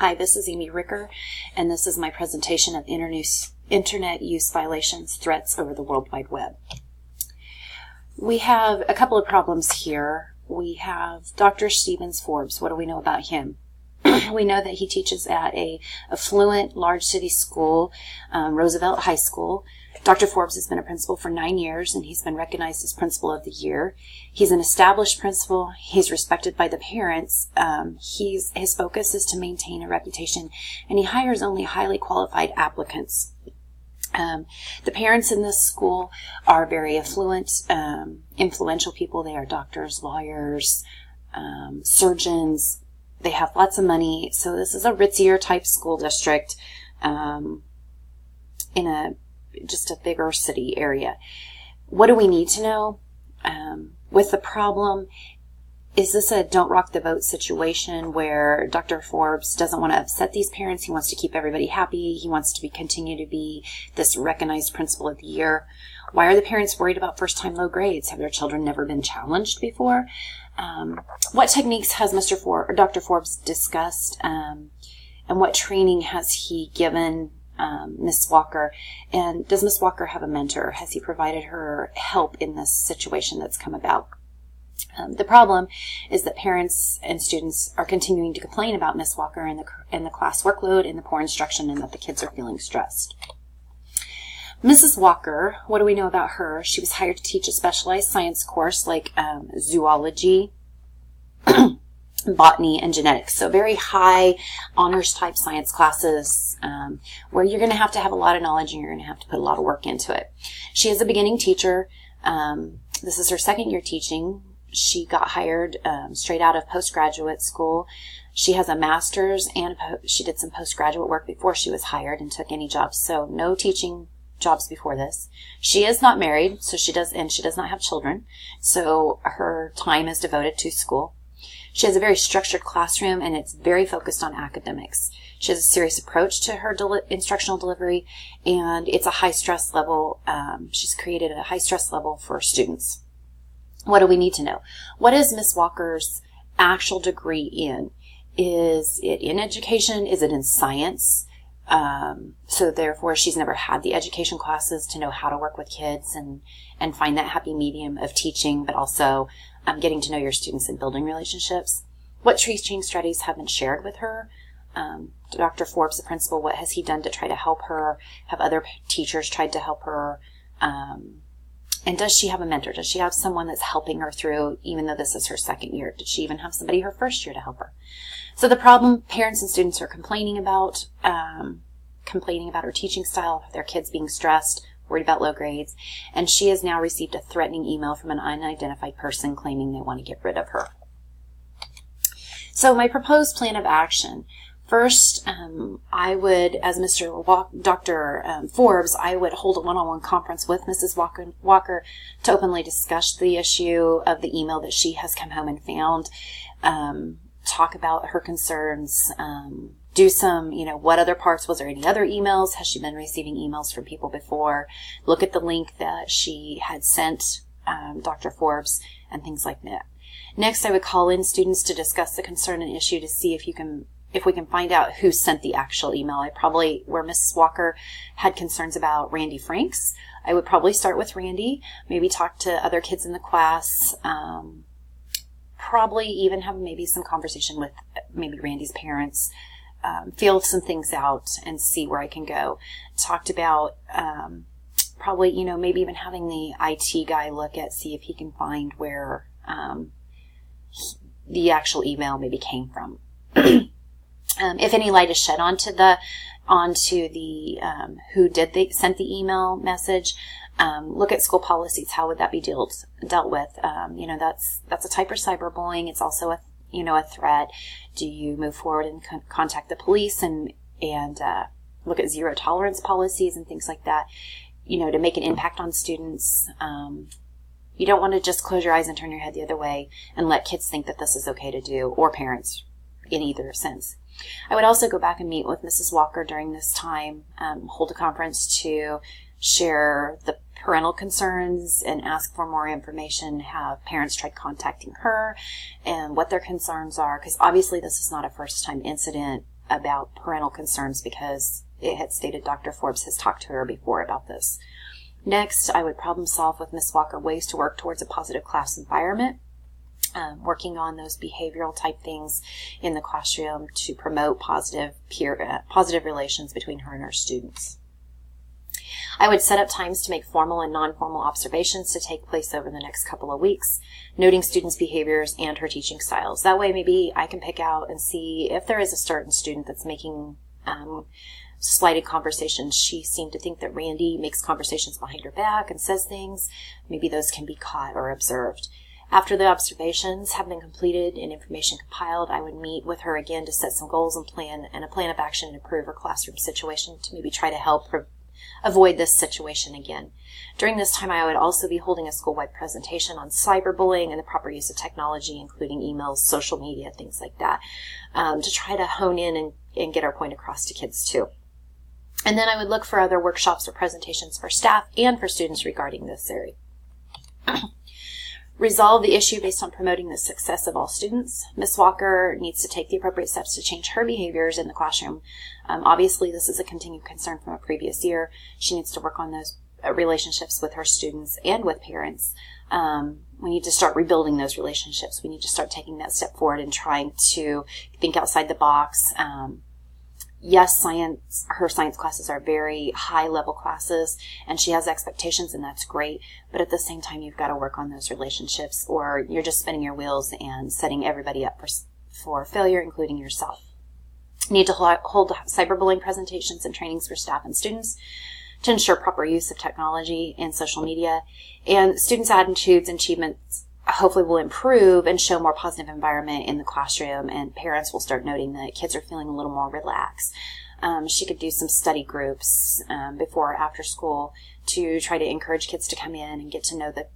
Hi, this is Amy Ricker, and this is my presentation of Internet use violations, threats over the World Wide Web. We have a couple of problems here. We have Dr. Stephen Forbes. What do we know about him? We know that he teaches at a affluent, large city school, Roosevelt High School. Dr. Forbes has been a principal for 9 years, and he's been recognized as Principal of the Year. He's an established principal. He's respected by the parents. His focus is to maintain a reputation, and he hires only highly qualified applicants. The parents in this school are very affluent, influential people. They are doctors, lawyers, surgeons. They have lots of money. So this is a ritzier type school district in just a bigger city area. What do we need to know with the problem? Is this a don't rock the boat situation where Dr. Forbes doesn't want to upset these parents? He wants to keep everybody happy. He wants to continue to be this recognized Principal of the Year. Why are the parents worried about first-time low grades? Have their children never been challenged before? What techniques has Dr. Forbes discussed? And what training has he given Miss Walker? And does Miss Walker have a mentor? Has he provided her help in this situation that's come about? The problem is that parents and students are continuing to complain about Miss Walker and the class workload and the poor instruction, and that the kids are feeling stressed. Mrs. Walker, what do we know about her? She was hired to teach a specialized science course like zoology, botany, and genetics. So very high honors type science classes where you're going to have a lot of knowledge and you're going to have to put a lot of work into it. She is a beginning teacher. This is her second year teaching. She got hired straight out of postgraduate school. She has a master's and she did some postgraduate work before she was hired and took any jobs. So no teaching jobs before this. She is not married, so she does not have children. So her time is devoted to school. She has a very structured classroom, and it's very focused on academics. She has a serious approach to her instructional delivery, and it's a high stress level. She's created a high stress level for students. What do we need to know? What is Miss Walker's actual degree in? Is it in education? Is it in science? So therefore, she's never had the education classes to know how to work with kids and find that happy medium of teaching, but also getting to know your students and building relationships. What teaching strategies have been shared with her? Dr. Forbes, the principal, what has he done to try to help her? Have other teachers tried to help her? And does she have a mentor? Does she have someone that's helping her through, even though this is her second year? Did she even have somebody her first year to help her? So the problem parents and students are complaining about her teaching style, their kids being stressed, worried about low grades, and she has now received a threatening email from an unidentified person claiming they want to get rid of her. So my proposed plan of action. First, I would, as Dr. Forbes, I would hold a one-on-one conference with Mrs. Walker to openly discuss the issue of the email that she has come home and found, talk about her concerns, do some, what other parts, was there any other emails? Has she been receiving emails from people before? Look at the link that she had sent Dr. Forbes and things like that. Next, I would call in students to discuss the concern and issue to see if we can find out who sent the actual email. Where Mrs. Walker had concerns about Randy Franks, I would probably start with Randy, maybe talk to other kids in the class, probably even have maybe some conversation with maybe Randy's parents, feel some things out and see where I can go. Talked about probably, maybe even having the IT guy see if he can find where the actual email maybe came from. If any light is shed onto the who sent the email message, look at school policies. How would that be dealt with? That's a type of cyberbullying. It's also a threat. Do you move forward and contact the police and look at zero tolerance policies and things like that? To make an impact on students. You don't want to just close your eyes and turn your head the other way and let kids think that this is okay to do, or parents in either sense. I would also go back and meet with Mrs. Walker during this time, hold a conference to share the parental concerns and ask for more information. Have parents tried contacting her and what their concerns are? Because obviously this is not a first-time incident. about parental concerns because it had stated Dr. Forbes has talked to her before about this. Next, I would problem solve with Ms. Walker ways to work towards a positive class environment, working on those behavioral type things in the classroom to promote positive relations between her and her students. I would set up times to make formal and non-formal observations to take place over the next couple of weeks, noting students' behaviors and her teaching styles. That way, maybe I can pick out and see if there is a certain student that's making slighted conversations. She seemed to think that Randy makes conversations behind her back and says things. Maybe those can be caught or observed. After the observations have been completed and information compiled, I would meet with her again to set some goals and a plan of action to improve her classroom situation to maybe try to help avoid this situation again. During this time, I would also be holding a school-wide presentation on cyberbullying and the proper use of technology, including emails, social media, things like that, to try to hone in and get our point across to kids too. And then I would look for other workshops or presentations for staff and for students regarding this area. Resolve the issue based on promoting the success of all students. Ms. Walker needs to take the appropriate steps to change her behaviors in the classroom. Obviously, this is a continued concern from a previous year. She needs to work on those relationships with her students and with parents. We need to start rebuilding those relationships. We need to start taking that step forward and trying to think outside the box. Yes, her science classes are very high-level classes, and she has expectations, and that's great. But at the same time, you've got to work on those relationships, or you're just spinning your wheels and setting everybody up for failure, including yourself. You need to hold cyberbullying presentations and trainings for staff and students to ensure proper use of technology and social media. And students' attitudes and achievements hopefully will improve and show more positive environment in the classroom, and parents will start noting that kids are feeling a little more relaxed. She could do some study groups before or after school to try to encourage kids to come in and get to know the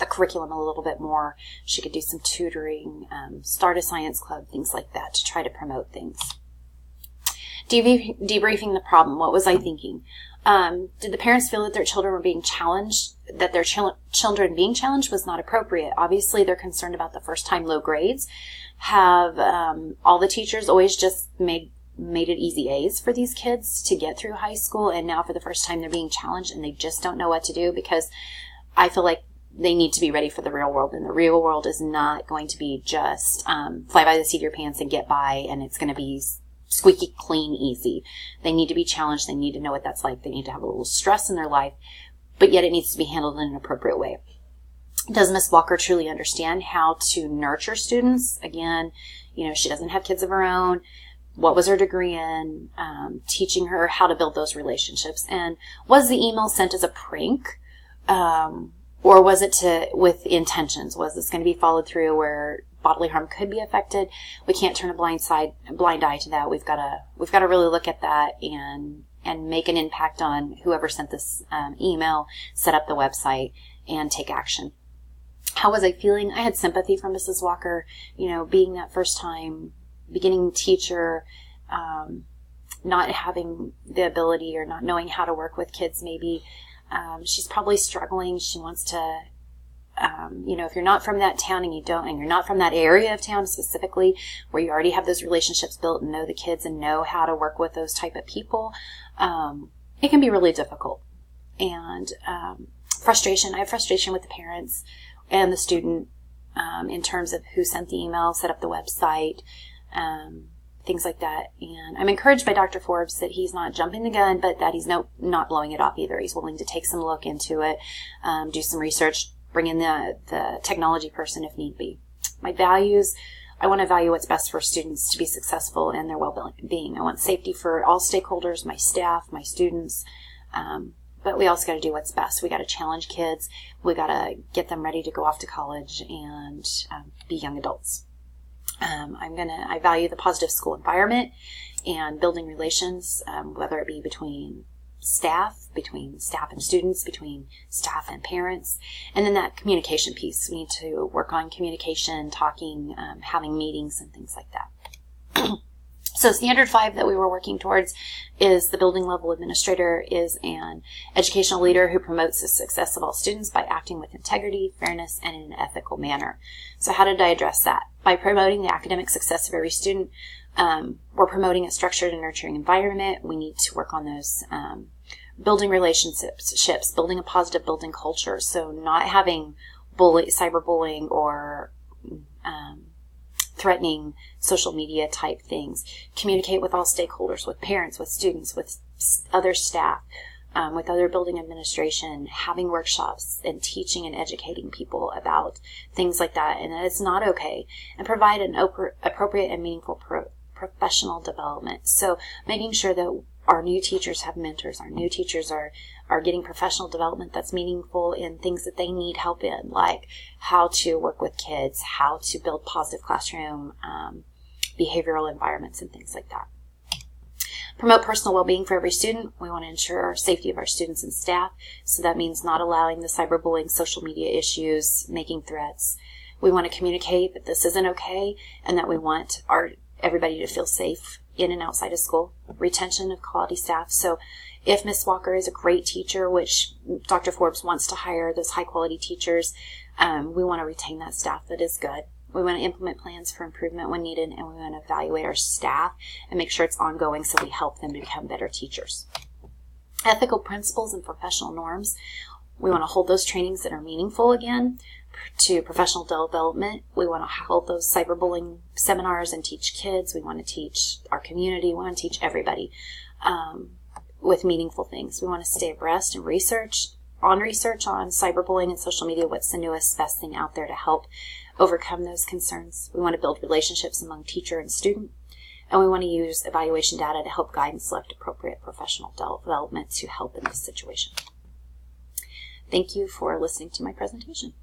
curriculum a little bit more. She could do some tutoring, start a science club, things like that to try to promote things. Debriefing the problem. What was I thinking? Did the parents feel that their children were being challenged, that their children being challenged was not appropriate? Obviously, they're concerned about the first-time low grades. Have all the teachers always just made it easy A's for these kids to get through high school, and now for the first time they're being challenged and they just don't know what to do? Because I feel like they need to be ready for the real world, and the real world is not going to be just fly by the seat of your pants and get by, and it's going to be squeaky clean easy. They need to be challenged. They need to know what that's like. They need to have a little stress in their life, but yet it needs to be handled in an appropriate way. Does Ms. Walker truly understand how to nurture students? Again, she doesn't have kids of her own. What was her degree in? Teaching her how to build those relationships. And was the email sent as a prank? Or was it with intentions? Was this going to be followed through where bodily harm could be affected? We can't turn a blind eye to that. We've got to really look at that and make an impact on whoever sent this email, set up the website, and take action. How was I feeling? I had sympathy for Mrs. Walker, being that first-time beginning teacher, not having the ability or not knowing how to work with kids maybe. She's probably struggling. She wants to, if you're not from that town and you're not from that area of town specifically, where you already have those relationships built and know the kids and know how to work with those type of people, it can be really difficult. And frustration. I have frustration with the parents and the student in terms of who sent the email, set up the website, things like that. And I'm encouraged by Dr. Forbes that he's not jumping the gun, but that he's not blowing it off either. He's willing to take some look into it, do some research, bring in the technology person if need be. My values, I want to value what's best for students to be successful in their well-being. I want safety for all stakeholders, my staff, my students, but we also got to do what's best. We got to challenge kids. We got to get them ready to go off to college and be young adults. I value the positive school environment and building relations, whether it be between staff and students, between staff and parents. And then that communication piece. We need to work on communication, talking, having meetings and things like that. So standard 5 that we were working towards is the building level administrator is an educational leader who promotes the success of all students by acting with integrity, fairness, and in an ethical manner. So how did I address that? By promoting the academic success of every student, we're promoting a structured and nurturing environment. We need to work on those building relationships, building a positive building culture. So not having cyberbullying or threatening social media type things. Communicate with all stakeholders, with parents, with students, with other staff, with other building administration, having workshops and teaching and educating people about things like that, and that it's not okay, and provide an appropriate and meaningful professional development. So making sure that our new teachers have mentors, our new teachers are getting professional development that's meaningful in things that they need help in, like how to work with kids, how to build positive classroom behavioral environments and things like that. Promote personal well-being for every student. We want to ensure our safety of our students and staff. So that means not allowing the cyberbullying, social media issues, making threats. We want to communicate that this isn't okay and that we want everybody to feel safe in and outside of school. Retention of quality staff. So if Miss Walker is a great teacher, which Dr. Forbes wants to hire those high quality teachers, we want to retain that staff that is good. We want to implement plans for improvement when needed, and we want to evaluate our staff and make sure it's ongoing so we help them become better teachers. Ethical principles and professional norms. We want to hold those trainings that are meaningful again to professional development. We want to hold those cyberbullying seminars and teach kids. We want to teach our community. We want to teach everybody with meaningful things. We want to stay abreast and research on cyberbullying and social media. What's the newest, best thing out there to help overcome those concerns? We want to build relationships among teacher and student. And we want to use evaluation data to help guide and select appropriate professional development to help in this situation. Thank you for listening to my presentation.